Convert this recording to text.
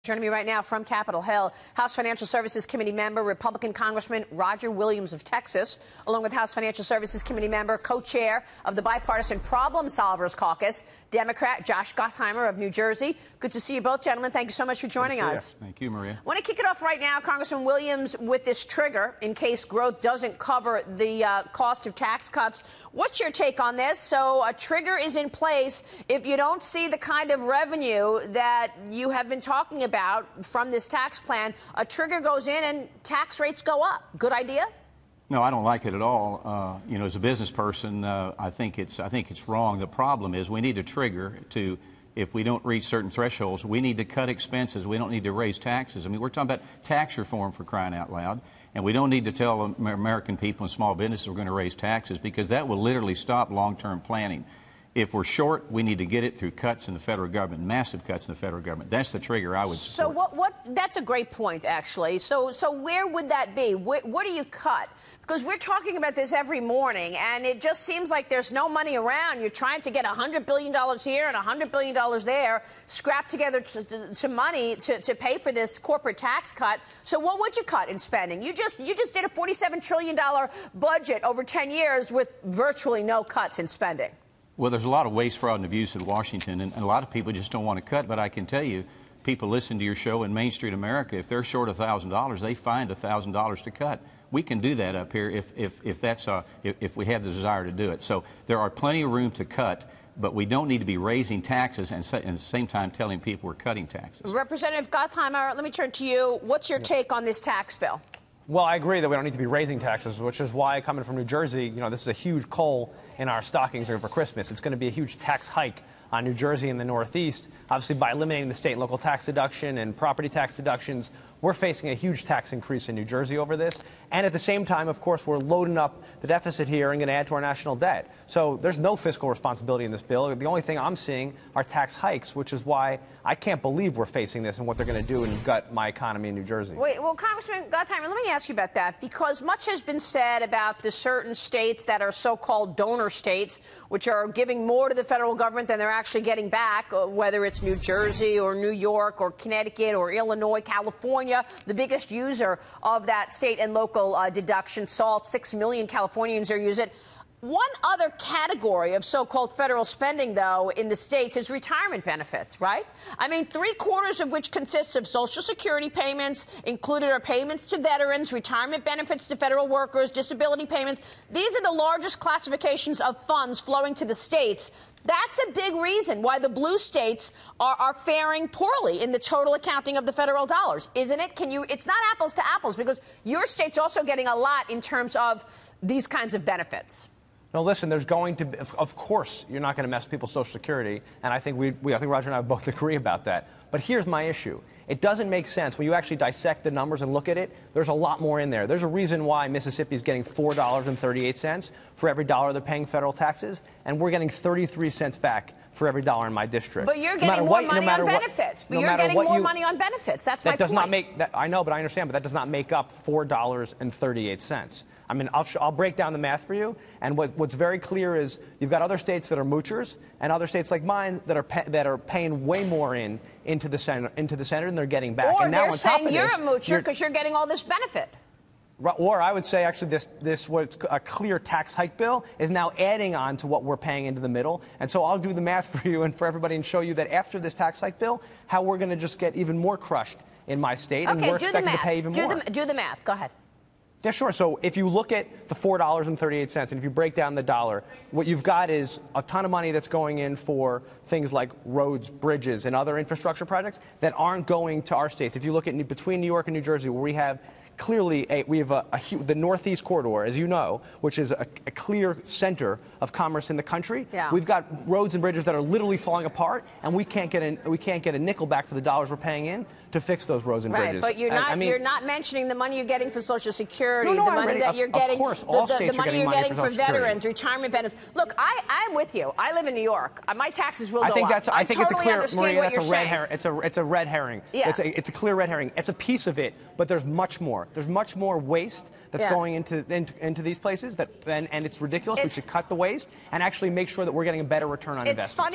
Joining me right now from Capitol Hill, House Financial Services Committee member, Republican Congressman Roger Williams of Texas, along with House Financial Services Committee member, co-chair of the Bipartisan Problem Solvers Caucus, Democrat Josh Gottheimer of New Jersey. Good to see you both, gentlemen. Thank you so much for joining us. Thank you, Maria. I want to kick it off right now, Congressman Williams, with this trigger in case growth doesn't cover the cost of tax cuts. What's your take on this? So a trigger is in place if you don't see the kind of revenue that you have been talking about from this tax plan. A trigger goes in and tax rates go up. Good idea? No, I don't like it at all. You know, as a business person, I think it's wrong. The problem is we need a trigger to, if we don't reach certain thresholds, we need to cut expenses. We don't need to raise taxes. I mean, we're talking about tax reform, for crying out loud. And we don't need to tell American people and small businesses we're going to raise taxes, because that will literally stop long-term planning. If we're short, we need to get it through cuts in the federal government, massive cuts in the federal government. That's the trigger I would support. So that's a great point, actually. So where would that be? What do you cut? Because we're talking about this every morning, and it just seems like there's no money around. You're trying to get $100 billion here and $100 billion there, scrap together some money to pay for this corporate tax cut. So what would you cut in spending? You just did a $47 trillion budget over 10 years with virtually no cuts in spending. Well, there's a lot of waste, fraud, and abuse in Washington, and a lot of people just don't want to cut. But I can tell you, people listen to your show in Main Street America. If they're short $1,000, they find $1,000 to cut. We can do that up here if we have the desire to do it. So there are plenty of room to cut, but we don't need to be raising taxes and at the same time telling people we're cutting taxes. Representative Gottheimer, let me turn to you. What's your take on this tax bill? Well, I agree that we don't need to be raising taxes, which is why, coming from New Jersey, you know, this is a huge coal in our stockings over Christmas. It's going to be a huge tax hike on New Jersey and the Northeast. Obviously, by eliminating the state and local tax deduction and property tax deductions, we're facing a huge tax increase in New Jersey over this. And at the same time, of course, we're loading up the deficit here and going to add to our national debt. So there's no fiscal responsibility in this bill. The only thing I'm seeing are tax hikes, which is why I can't believe we're facing this and what they're going to do and gut my economy in New Jersey. Wait, well, Congressman Gottheimer, let me ask you about that, because much has been said about the certain states that are so-called donor states, which are giving more to the federal government than they're actually getting back, whether it's New Jersey or New York or Connecticut or Illinois, California, the biggest user of that state and local deduction. SALT, 6 million Californians are using it. One other category of so-called federal spending, though, in the states is retirement benefits, right? I mean, 3/4 of which consists of Social Security payments, included are payments to veterans, retirement benefits to federal workers, disability payments. These are the largest classifications of funds flowing to the states. That's a big reason why the blue states are faring poorly in the total accounting of the federal dollars, isn't it? It's not apples to apples, because your state's also getting a lot in terms of these kinds of benefits. No, listen, there's going to be, of course, you're not going to mess with people's Social Security, and I think I think Roger and I both agree about that. But here's my issue. It doesn't make sense when you actually dissect the numbers and look at it. There's a lot more in there. There's a reason why Mississippi is getting $4.38 for every dollar they're paying federal taxes, and we're getting 33 cents back for every dollar in my district. But you're getting more money on benefits. But you're getting more money on benefits. That's my point. That does not make that. I know, but I understand. But that does not make up $4.38. I mean, I'll break down the math for you. And what's very clear is you've got other states that are moochers, and other states like mine that are paying way more into the center, and they're getting back. Or and now they're saying you're a moocher because you're getting all this benefit. Or I would say, actually, this what's a clear tax hike bill is now adding on to what we're paying into the middle. And so I'll do the math for you and for everybody and show you that after this tax hike bill, how we're going to just get even more crushed in my state, and we're expected to pay even more. Do the math. Go ahead. Yeah, sure. So if you look at the $4.38, and if you break down the dollar, what you've got is a ton of money that's going in for things like roads, bridges, and other infrastructure projects that aren't going to our states. If you look at between New York and New Jersey, where we have clearly the Northeast corridor, as you know, which is a clear center of commerce in the country. Yeah. We've got roads and bridges that are literally falling apart, and we can't get a nickel back for the dollars we're paying in to fix those roads and bridges. Right, but you're not mentioning the money you're getting for Social Security, the money that you're getting, of course, all states the money you're getting for veterans, Security. Retirement benefits. Look, I'm with you. I live in New York. My taxes will go up. I think it's a clear, Maria, that's a red herring. It's a red herring. Yeah. It's a clear red herring. It's a piece of it, but there's much more. There's much more waste that's going into these places, and it's ridiculous. We should cut the waste and actually make sure that we're getting a better return on investment.